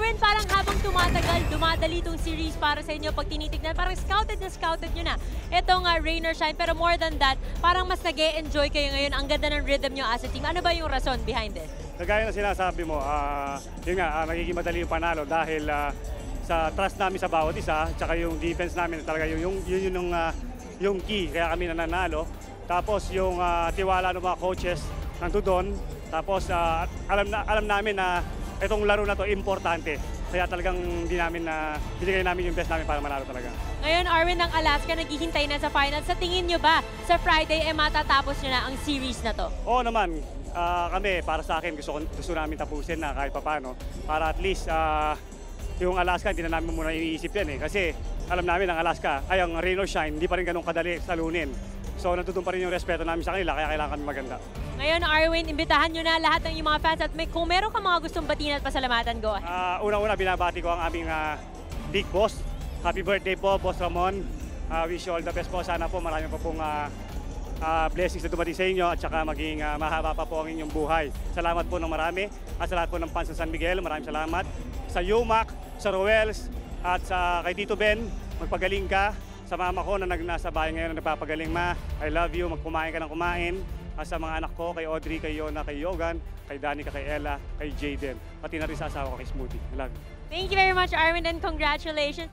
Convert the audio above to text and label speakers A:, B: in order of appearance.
A: Arwin, parang habang tumatagal, dumadali itong series para sa inyo pag tinitignan. Parang scouted nyo na itong Rain or Shine. Pero more than that, parang mas nag-e-enjoy kayo ngayon. Ang ganda ng rhythm nyo as a team. Ano ba yung rason behind this?
B: Kagaya na sinasabi mo, yun nga, nagiging madali yung panalo dahil sa trust namin sa bawat isa, tsaka yung defense namin talaga yung key, kaya kami nananalo. Tapos yung tiwala ng mga coaches nandoon. Tapos alam namin na itong laro na to importante. Kaya talagang binigay namin yung best namin para manalo talaga.
A: Ngayon, Arwin ng Alaska, naghihintay na sa final. Sa tingin nyo ba, sa Friday, matatapos nyo na ang series na to?
B: Oo naman. Kami, para sa akin, gusto namin tapusin na kahit papano. Para at least yung Alaska, hindi na namin muna iniisip yan eh. Kasi alam namin ang Alaska, ang Rain or Shine, hindi pa rin ganun kadali salunin. So nandun pa rin yung respeto namin sa kanila, kaya kailangan kami maganda.
A: Ngayon, Arwin, imbitahan nyo na lahat ng yung mga fans at kung meron ka mga gustong batiin at pasalamatan, go.
B: Una-una, binabati ko ang aming big boss. Happy birthday po, Boss Ramon. Wish you all the best po. Sana po marami pa pong blessings na dumating sa inyo at saka maging mahaba pa po ang inyong buhay. Salamat po ng marami at sa lahat po ng fans ng San Miguel. Maraming salamat. Sa UMAC, sa Roels at sa kay Tito Ben, magpagaling ka. Sa mama ko na nasa bahay ngayon na nagpapagaling, ma. I love you. Magkumain ka ng kumain. At sa mga anak ko, kay Audrey, kay Yona, kay Yogan, kay Danica, kay Ella, kay Jaden. Pati na rin sa asawa ko kay Smoothie. I love you.
A: Thank you very much, Arwin, and congratulations.